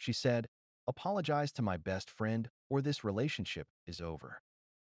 She said, "Apologize to my best friend or this relationship is over."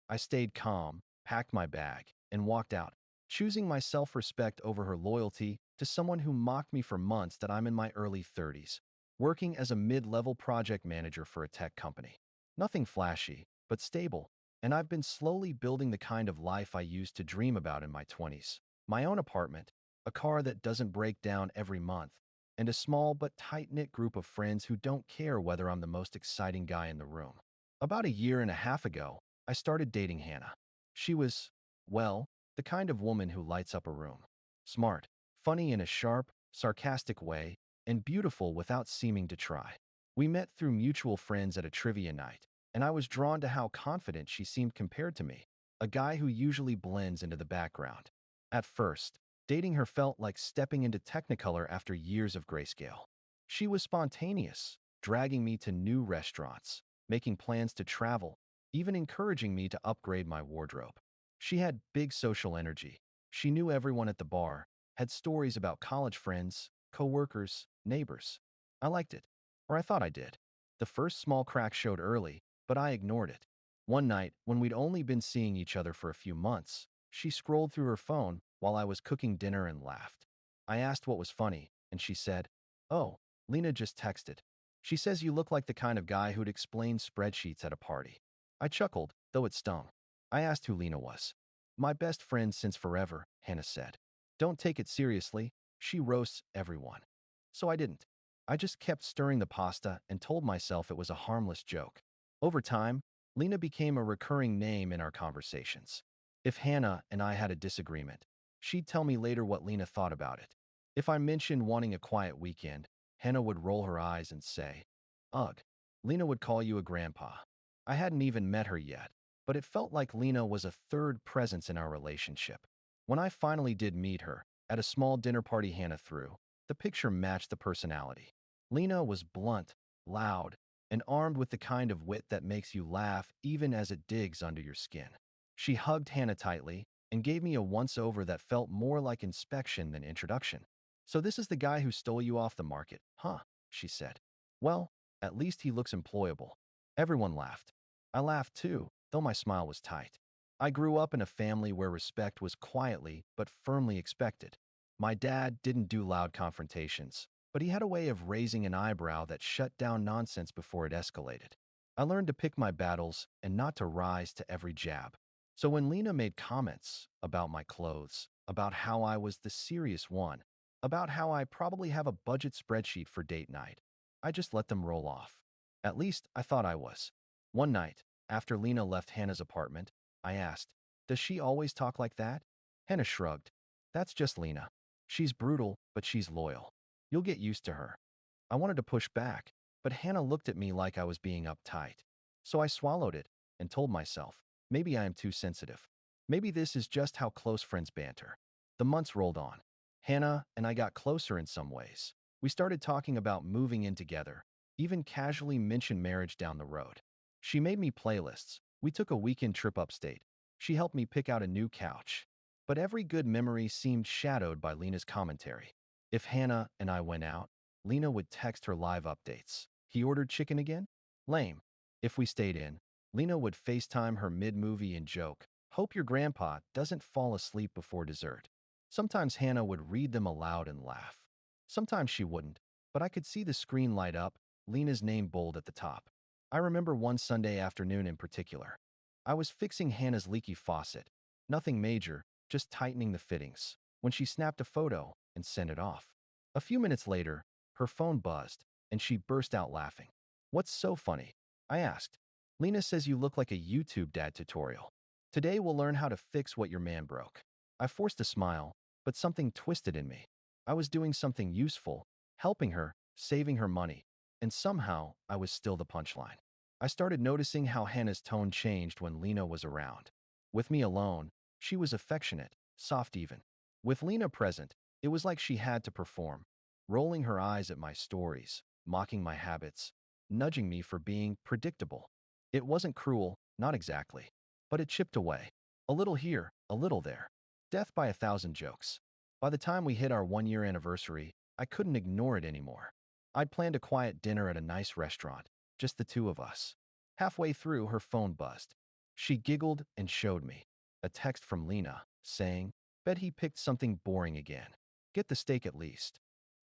I stayed calm, packed my bag, and walked out, choosing my self-respect over her loyalty to someone who mocked me for months that I'm in my early 30s, working as a mid-level project manager for a tech company. Nothing flashy, but stable, and I've been slowly building the kind of life I used to dream about in my 20s. My own apartment, a car that doesn't break down every month, and a small but tight-knit group of friends who don't care whether I'm the most exciting guy in the room. About a year and a half ago, I started dating Hannah. She was, well, the kind of woman who lights up a room. Smart, funny in a sharp, sarcastic way, and beautiful without seeming to try. We met through mutual friends at a trivia night, and I was drawn to how confident she seemed compared to me, a guy who usually blends into the background. At first, dating her felt like stepping into Technicolor after years of grayscale. She was spontaneous, dragging me to new restaurants, making plans to travel, even encouraging me to upgrade my wardrobe. She had big social energy. She knew everyone at the bar, had stories about college friends, coworkers, neighbors. I liked it, or I thought I did. The first small crack showed early, but I ignored it. One night, when we'd only been seeing each other for a few months, she scrolled through her phone while I was cooking dinner and laughed. I asked what was funny, and she said, "Oh, Lena just texted. She says you look like the kind of guy who'd explain spreadsheets at a party." I chuckled, though it stung. I asked who Lena was. "My best friend since forever," Hannah said. "Don't take it seriously. She roasts everyone." So I didn't. I just kept stirring the pasta and told myself it was a harmless joke. Over time, Lena became a recurring name in our conversations. If Hannah and I had a disagreement, she'd tell me later what Lena thought about it. If I mentioned wanting a quiet weekend, Hannah would roll her eyes and say, "Ugh, Lena would call you a grandpa." I hadn't even met her yet, but it felt like Lena was a third presence in our relationship. When I finally did meet her, at a small dinner party Hannah threw, the picture matched the personality. Lena was blunt, loud, and armed with the kind of wit that makes you laugh even as it digs under your skin. She hugged Hannah tightly and gave me a once-over that felt more like inspection than introduction. "So this is the guy who stole you off the market, huh?" she said. "Well, at least he looks employable." Everyone laughed. I laughed too, though my smile was tight. I grew up in a family where respect was quietly but firmly expected. My dad didn't do loud confrontations, but he had a way of raising an eyebrow that shut down nonsense before it escalated. I learned to pick my battles and not to rise to every jab. So when Lena made comments about my clothes, about how I was the serious one, about how I probably have a budget spreadsheet for date night, I just let them roll off. At least I thought I was. One night, after Lena left Hannah's apartment, I asked, "Does she always talk like that?" Hannah shrugged. "That's just Lena. She's brutal, but she's loyal. You'll get used to her." I wanted to push back, but Hannah looked at me like I was being uptight. So I swallowed it and told myself, maybe I am too sensitive. Maybe this is just how close friends banter. The months rolled on. Hannah and I got closer in some ways. We started talking about moving in together, even casually mentioned marriage down the road. She made me playlists. We took a weekend trip upstate. She helped me pick out a new couch. But every good memory seemed shadowed by Lena's commentary. If Hannah and I went out, Lena would text her live updates. "He ordered chicken again? Lame." If we stayed in, Lena would FaceTime her mid-movie and joke, "Hope your grandpa doesn't fall asleep before dessert." Sometimes Hannah would read them aloud and laugh. Sometimes she wouldn't, but I could see the screen light up, Lena's name bold at the top. I remember one Sunday afternoon in particular. I was fixing Hannah's leaky faucet. Nothing major, just tightening the fittings, when she snapped a photo and sent it off. A few minutes later, her phone buzzed, and she burst out laughing. "What's so funny?" I asked. "Lena says you look like a YouTube dad tutorial. Today we'll learn how to fix what your man broke." I forced a smile, but something twisted in me. I was doing something useful, helping her, saving her money, and somehow I was still the punchline. I started noticing how Hannah's tone changed when Lena was around. With me alone, she was affectionate, soft even. With Lena present, it was like she had to perform, rolling her eyes at my stories, mocking my habits, nudging me for being predictable. It wasn't cruel, not exactly, but it chipped away. A little here, a little there. Death by a thousand jokes. By the time we hit our one-year anniversary, I couldn't ignore it anymore. I'd planned a quiet dinner at a nice restaurant, just the two of us. Halfway through, her phone buzzed. She giggled and showed me a text from Lena saying, "Bet he picked something boring again. Get the steak at least."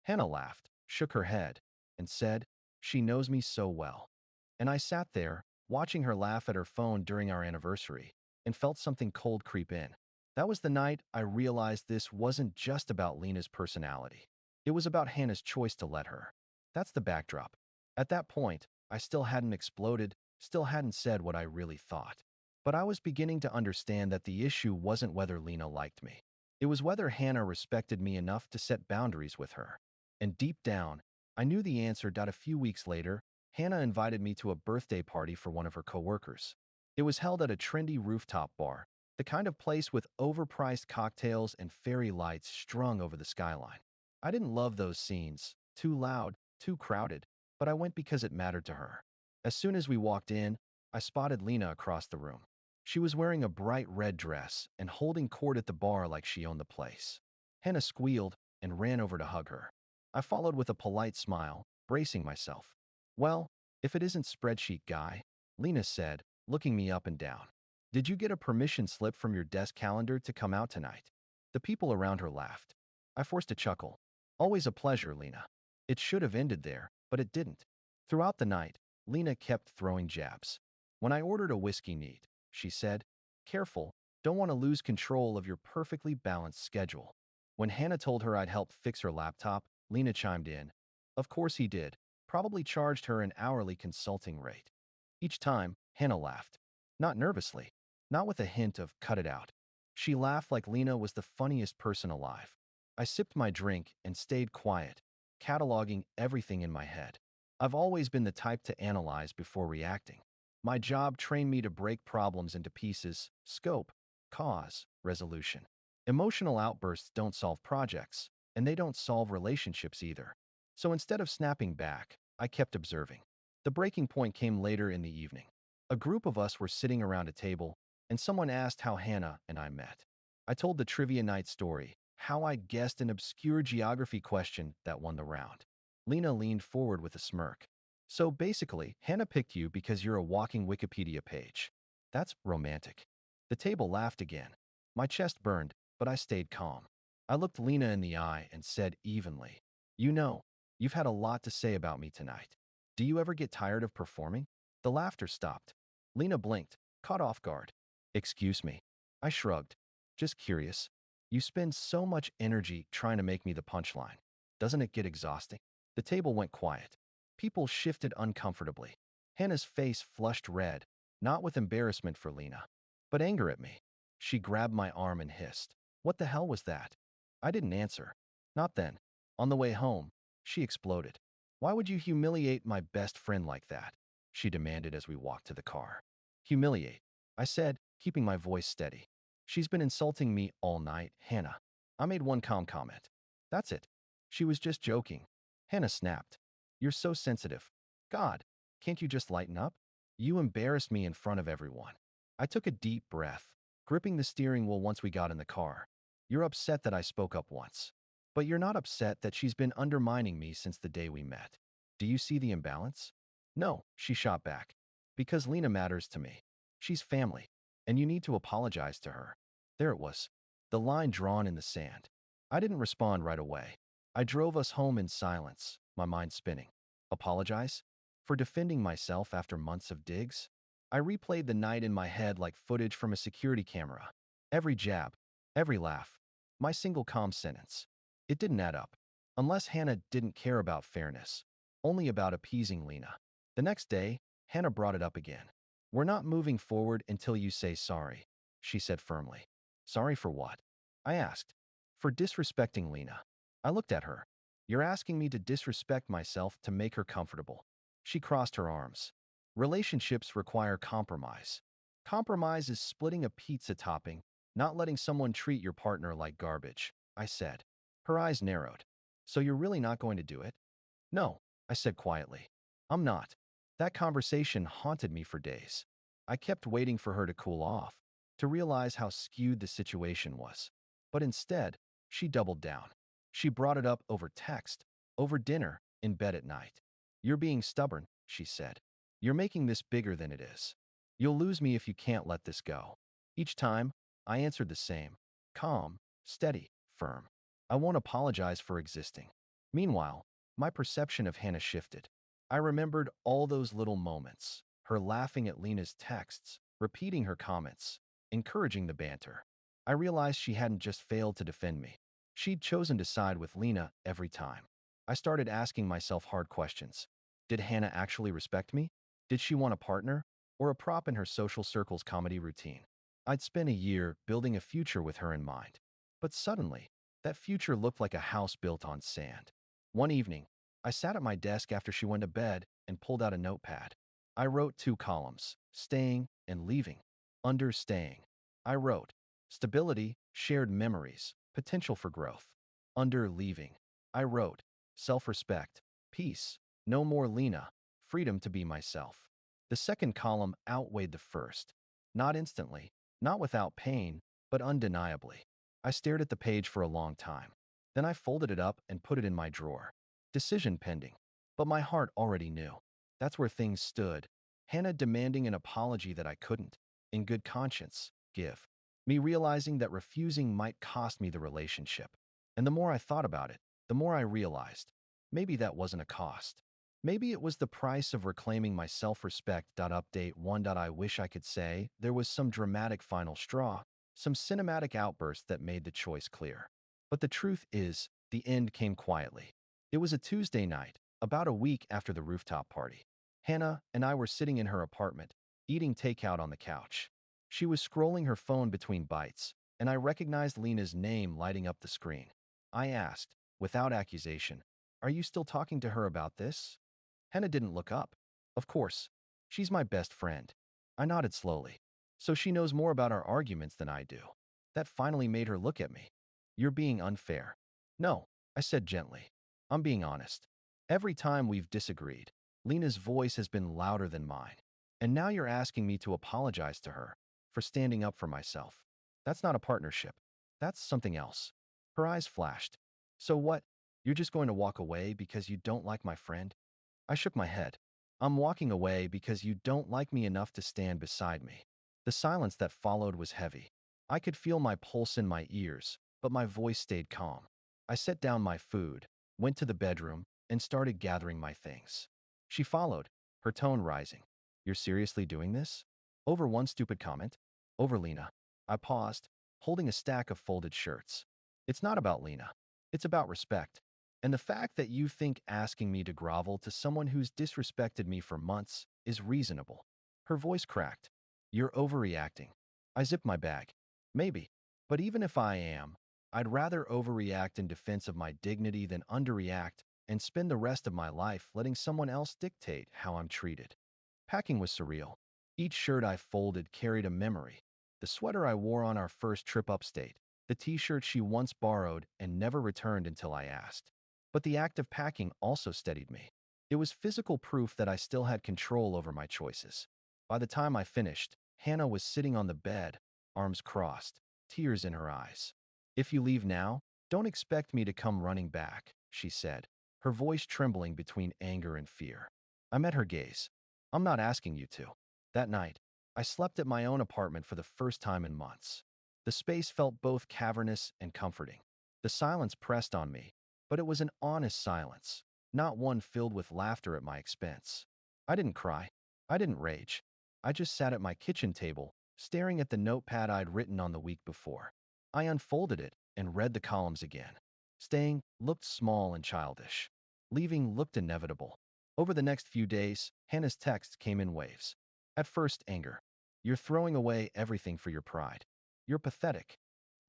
Hannah laughed, shook her head, and said, "She knows me so well." And I sat there, watching her laugh at her phone during our anniversary, and felt something cold creep in. That was the night I realized this wasn't just about Lena's personality. It was about Hannah's choice to let her. That's the backdrop. At that point, I still hadn't exploded, still hadn't said what I really thought. But I was beginning to understand that the issue wasn't whether Lena liked me. It was whether Hannah respected me enough to set boundaries with her. And deep down, I knew the answer. A few weeks later, Hannah invited me to a birthday party for one of her coworkers. It was held at a trendy rooftop bar, the kind of place with overpriced cocktails and fairy lights strung over the skyline. I didn't love those scenes, too loud, too crowded, but I went because it mattered to her. As soon as we walked in, I spotted Lena across the room. She was wearing a bright red dress and holding court at the bar like she owned the place. Hannah squealed and ran over to hug her. I followed with a polite smile, bracing myself. "Well, if it isn't spreadsheet guy," Lena said, looking me up and down. "Did you get a permission slip from your desk calendar to come out tonight?" The people around her laughed. I forced a chuckle. "Always a pleasure, Lena." It should have ended there, but it didn't. Throughout the night, Lena kept throwing jabs. When I ordered a whiskey neat, she said, "Careful, don't want to lose control of your perfectly balanced schedule." When Hannah told her I'd help fix her laptop, Lena chimed in. "Of course he did. Probably charged her an hourly consulting rate." Each time, Hannah laughed. Not nervously, not with a hint of "cut it out." She laughed like Lena was the funniest person alive. I sipped my drink and stayed quiet, cataloging everything in my head. I've always been the type to analyze before reacting. My job trained me to break problems into pieces: scope, cause, resolution. Emotional outbursts don't solve projects, and they don't solve relationships either. So instead of snapping back, I kept observing. The breaking point came later in the evening. A group of us were sitting around a table, and someone asked how Hannah and I met. I told the trivia night story, how I guessed an obscure geography question that won the round. Lena leaned forward with a smirk. "So basically, Hannah picked you because you're a walking Wikipedia page. That's romantic." The table laughed again. My chest burned, but I stayed calm. I looked Lena in the eye and said evenly, "You know, you've had a lot to say about me tonight. Do you ever get tired of performing?" The laughter stopped. Lena blinked, caught off guard. "Excuse me." I shrugged. "Just curious. You spend so much energy trying to make me the punchline. Doesn't it get exhausting?" The table went quiet. People shifted uncomfortably. Hannah's face flushed red, not with embarrassment for Lena, but anger at me. She grabbed my arm and hissed, "What the hell was that?" I didn't answer. Not then. On the way home, she exploded. "Why would you humiliate my best friend like that?" she demanded as we walked to the car. "Humiliate," I said, keeping my voice steady. "She's been insulting me all night, Hannah." I made one calm comment. "That's it. She was just joking." Hannah snapped. "You're so sensitive. God, can't you just lighten up? You embarrassed me in front of everyone." I took a deep breath, gripping the steering wheel once we got in the car. "You're upset that I spoke up once. But you're not upset that she's been undermining me since the day we met. Do you see the imbalance?" "No," she shot back. "Because Lena matters to me. She's family, and you need to apologize to her." There it was, the line drawn in the sand. I didn't respond right away. I drove us home in silence, my mind spinning. Apologize? For defending myself after months of digs? I replayed the night in my head like footage from a security camera. Every jab, every laugh, my single calm sentence. It didn't add up. Unless Hannah didn't care about fairness, only about appeasing Lena. The next day, Hannah brought it up again. "We're not moving forward until you say sorry," she said firmly. "Sorry for what?" I asked. "For disrespecting Lena." I looked at her. "You're asking me to disrespect myself to make her comfortable." She crossed her arms. "Relationships require compromise. Compromise is splitting a pizza topping, not letting someone treat your partner like garbage," I said. Her eyes narrowed. "So you're really not going to do it?" "No," I said quietly. "I'm not." That conversation haunted me for days. I kept waiting for her to cool off, to realize how skewed the situation was. But instead, she doubled down. She brought it up over text, over dinner, in bed at night. "You're being stubborn," she said. "You're making this bigger than it is. You'll lose me if you can't let this go." Each time, I answered the same: calm, steady, firm. "I won't apologize for existing." Meanwhile, my perception of Hannah shifted. I remembered all those little moments, her laughing at Lena's texts, repeating her comments, encouraging the banter. I realized she hadn't just failed to defend me. She'd chosen to side with Lena every time. I started asking myself hard questions. Did Hannah actually respect me? Did she want a partner? Or a prop in her social circle's comedy routine? I'd spent a year building a future with her in mind. But suddenly, that future looked like a house built on sand. One evening, I sat at my desk after she went to bed and pulled out a notepad. I wrote 2 columns: staying and leaving. Under staying, I wrote stability, shared memories, potential for growth. Under leaving, I wrote self-respect, peace, no more Lena, freedom to be myself. The second column outweighed the first. Not instantly, not without pain, but undeniably. I stared at the page for a long time. Then I folded it up and put it in my drawer. Decision pending. But my heart already knew. That's where things stood. Hannah demanding an apology that I couldn't, in good conscience, give. Me realizing that refusing might cost me the relationship. And the more I thought about it, the more I realized, maybe that wasn't a cost. Maybe it was the price of reclaiming my self-respect. Update 1. I wish I could say there was some dramatic final straw, some cinematic outburst that made the choice clear. But the truth is, the end came quietly. It was a Tuesday night, about a week after the rooftop party. Hannah and I were sitting in her apartment, eating takeout on the couch. She was scrolling her phone between bites, and I recognized Lena's name lighting up the screen. I asked, without accusation, "Are you still talking to her about this?" Hannah didn't look up. "Of course. She's my best friend." I nodded slowly. "So she knows more about our arguments than I do." That finally made her look at me. "You're being unfair." "No," I said gently. "I'm being honest. Every time we've disagreed, Lena's voice has been louder than mine. And now you're asking me to apologize to her for standing up for myself. That's not a partnership. That's something else." Her eyes flashed. "So what? You're just going to walk away because you don't like my friend?" I shook my head. "I'm walking away because you don't like me enough to stand beside me." The silence that followed was heavy. I could feel my pulse in my ears, but my voice stayed calm. I set down my food, went to the bedroom, and started gathering my things. She followed, her tone rising. "You're seriously doing this? Over one stupid comment? Over Lena?" I paused, holding a stack of folded shirts. "It's not about Lena. It's about respect. And the fact that you think asking me to grovel to someone who's disrespected me for months is reasonable." Her voice cracked. "You're overreacting." I zipped my bag. "Maybe. But even if I am, I'd rather overreact in defense of my dignity than underreact and spend the rest of my life letting someone else dictate how I'm treated." Packing was surreal. Each shirt I folded carried a memory. The sweater I wore on our first trip upstate, the t-shirt she once borrowed and never returned until I asked. But the act of packing also steadied me. It was physical proof that I still had control over my choices. By the time I finished, Hannah was sitting on the bed, arms crossed, tears in her eyes. "If you leave now, don't expect me to come running back," she said, her voice trembling between anger and fear. I met her gaze. "I'm not asking you to." That night, I slept at my own apartment for the first time in months. The space felt both cavernous and comforting. The silence pressed on me, but it was an honest silence, not one filled with laughter at my expense. I didn't cry. I didn't rage. I just sat at my kitchen table, staring at the notepad I'd written on the week before. I unfolded it and read the columns again. Staying looked small and childish. Leaving looked inevitable. Over the next few days, Hannah's texts came in waves. At first, anger. "You're throwing away everything for your pride. You're pathetic.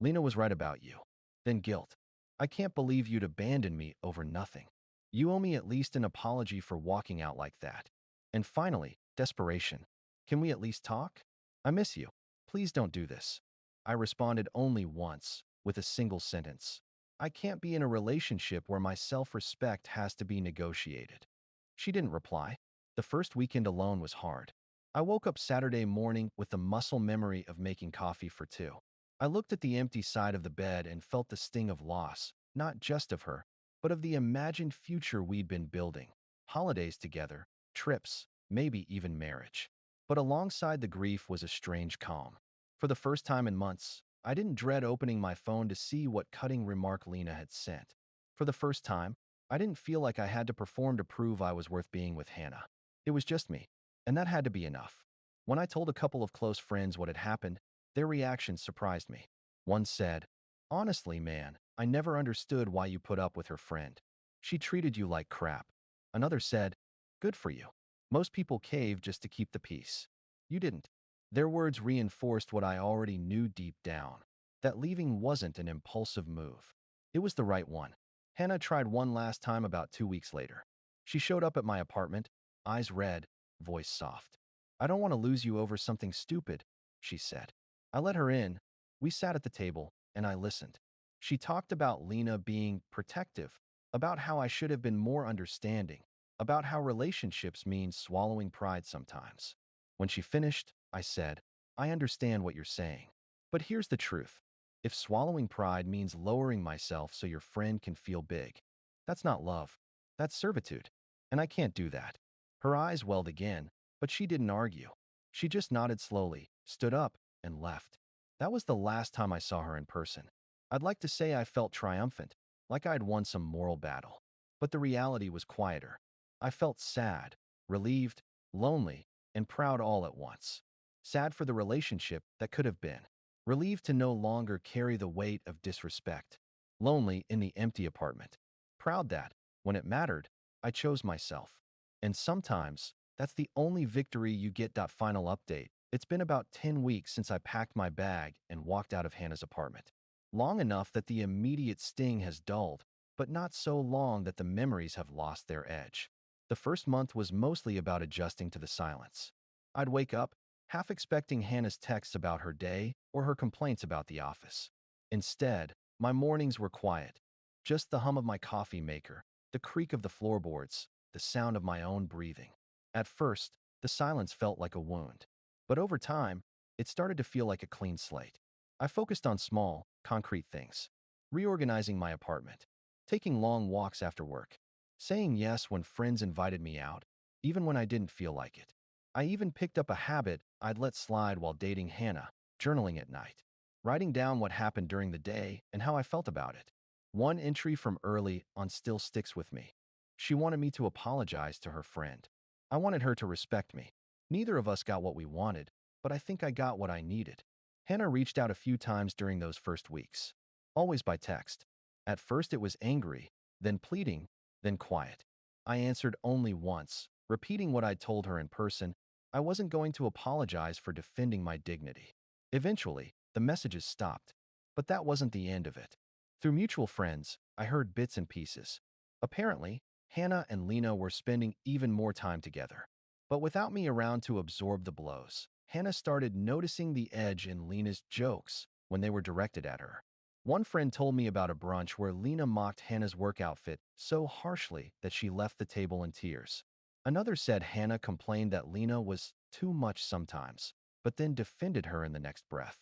Lena was right about you." Then guilt. "I can't believe you'd abandon me over nothing. You owe me at least an apology for walking out like that." And finally, desperation. "Can we at least talk? I miss you. Please don't do this." I responded only once, with a single sentence. "I can't be in a relationship where my self-respect has to be negotiated." She didn't reply. The first weekend alone was hard. I woke up Saturday morning with the muscle memory of making coffee for two. I looked at the empty side of the bed and felt the sting of loss, not just of her, but of the imagined future we'd been building. Holidays together, trips, maybe even marriage. But alongside the grief was a strange calm. For the first time in months, I didn't dread opening my phone to see what cutting remark Lena had sent. For the first time, I didn't feel like I had to perform to prove I was worth being with Hannah. It was just me, and that had to be enough. When I told a couple of close friends what had happened, their reactions surprised me. One said, "Honestly, man, I never understood why you put up with her friend. She treated you like crap." Another said, "Good for you. Most people cave just to keep the peace. You didn't." Their words reinforced what I already knew deep down, that leaving wasn't an impulsive move. It was the right one. Hannah tried one last time about 2 weeks later. She showed up at my apartment, eyes red, voice soft. "I don't want to lose you over something stupid," she said. I let her in. We sat at the table, and I listened. She talked about Lena being protective, about how I should have been more understanding, about how relationships mean swallowing pride sometimes. When she finished, I said, "I understand what you're saying. But here's the truth. If swallowing pride means lowering myself so your friend can feel big, that's not love. That's servitude. And I can't do that." Her eyes welled again, but she didn't argue. She just nodded slowly, stood up, and left. That was the last time I saw her in person. I'd like to say I felt triumphant, like I'd won some moral battle. But the reality was quieter. I felt sad, relieved, lonely, and proud all at once. Sad for the relationship that could have been. Relieved to no longer carry the weight of disrespect. Lonely in the empty apartment. Proud that, when it mattered, I chose myself. And sometimes, that's the only victory you get. Final update. It's been about 10 weeks since I packed my bag and walked out of Hannah's apartment. Long enough that the immediate sting has dulled, but not so long that the memories have lost their edge. The first month was mostly about adjusting to the silence. I'd wake up, half expecting Hannah's texts about her day or her complaints about the office. Instead, my mornings were quiet. Just the hum of my coffee maker, the creak of the floorboards, the sound of my own breathing. At first, the silence felt like a wound. But over time, it started to feel like a clean slate. I focused on small, concrete things. Reorganizing my apartment. Taking long walks after work. Saying yes when friends invited me out, even when I didn't feel like it. I even picked up a habit I'd let slide while dating Hannah, journaling at night. Writing down what happened during the day and how I felt about it. One entry from early on still sticks with me. She wanted me to apologize to her friend. I wanted her to respect me. Neither of us got what we wanted, but I think I got what I needed. Hannah reached out a few times during those first weeks. Always by text. At first it was angry, then pleading, then quiet. I answered only once, repeating what I'd told her in person. I wasn't going to apologize for defending my dignity. Eventually, the messages stopped. But that wasn't the end of it. Through mutual friends, I heard bits and pieces. Apparently, Hannah and Lena were spending even more time together. But without me around to absorb the blows, Hannah started noticing the edge in Lena's jokes when they were directed at her. One friend told me about a brunch where Lena mocked Hannah's work outfit so harshly that she left the table in tears. Another said Hannah complained that Lena was too much sometimes, but then defended her in the next breath.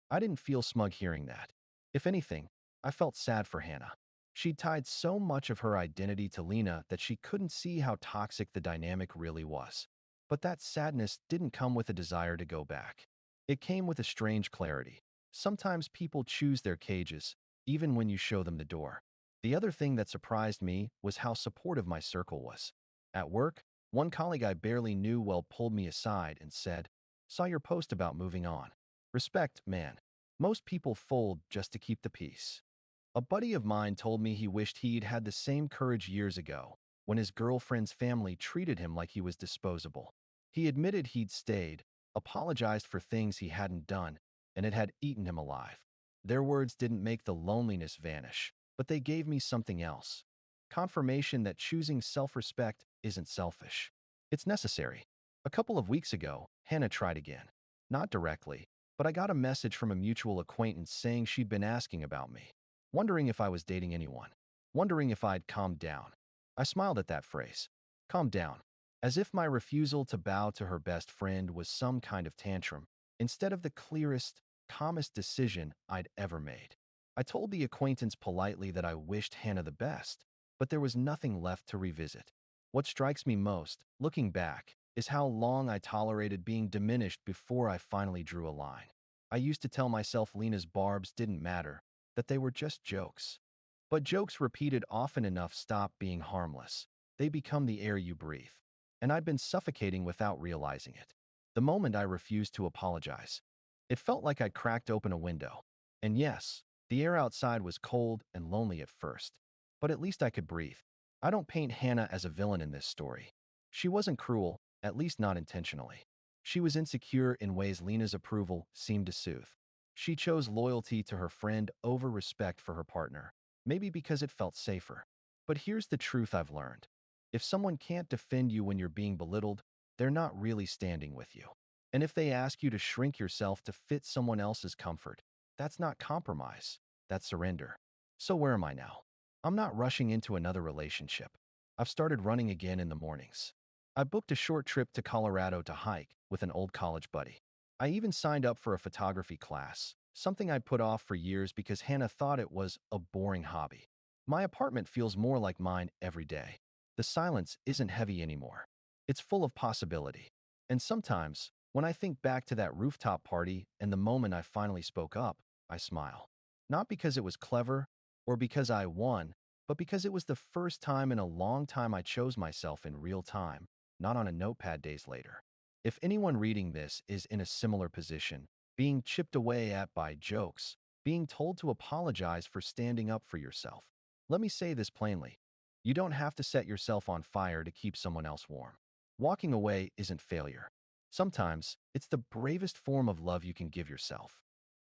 I didn't feel smug hearing that. If anything, I felt sad for Hannah. She'd tied so much of her identity to Lena that she couldn't see how toxic the dynamic really was. But that sadness didn't come with a desire to go back. It came with a strange clarity. Sometimes people choose their cages, even when you show them the door. The other thing that surprised me was how supportive my circle was. At work, one colleague I barely knew well pulled me aside and said, "Saw your post about moving on. Respect, man. Most people fold just to keep the peace." A buddy of mine told me he wished he'd had the same courage years ago, when his girlfriend's family treated him like he was disposable. He admitted he'd stayed, apologized for things he hadn't done, and it had eaten him alive. Their words didn't make the loneliness vanish, but they gave me something else. Confirmation that choosing self-respect isn't selfish. It's necessary. A couple of weeks ago, Hannah tried again. Not directly, but I got a message from a mutual acquaintance saying she'd been asking about me. Wondering if I was dating anyone. Wondering if I'd calmed down. I smiled at that phrase. Calm down. As if my refusal to bow to her best friend was some kind of tantrum, instead of the clearest, calmest decision I'd ever made. I told the acquaintance politely that I wished Hannah the best, but there was nothing left to revisit. What strikes me most, looking back, is how long I tolerated being diminished before I finally drew a line. I used to tell myself Lena's barbs didn't matter, that they were just jokes. But jokes repeated often enough stop being harmless. They become the air you breathe. And I'd been suffocating without realizing it. The moment I refused to apologize, it felt like I'd cracked open a window. And yes, the air outside was cold and lonely at first. But at least I could breathe. I don't paint Hannah as a villain in this story. She wasn't cruel, at least not intentionally. She was insecure in ways Lena's approval seemed to soothe. She chose loyalty to her friend over respect for her partner, maybe because it felt safer. But here's the truth I've learned. If someone can't defend you when you're being belittled, they're not really standing with you. And if they ask you to shrink yourself to fit someone else's comfort, that's not compromise, that's surrender. So where am I now? I'm not rushing into another relationship. I've started running again in the mornings. I booked a short trip to Colorado to hike with an old college buddy. I even signed up for a photography class, something I'd put off for years because Hannah thought it was a boring hobby. My apartment feels more like mine every day. The silence isn't heavy anymore. It's full of possibility. And sometimes, when I think back to that rooftop party and the moment I finally spoke up, I smile. Not because it was clever or because I won, but because it was the first time in a long time I chose myself in real time, not on a notepad days later. If anyone reading this is in a similar position, being chipped away at by jokes, being told to apologize for standing up for yourself, let me say this plainly. You don't have to set yourself on fire to keep someone else warm. Walking away isn't failure. Sometimes, it's the bravest form of love you can give yourself.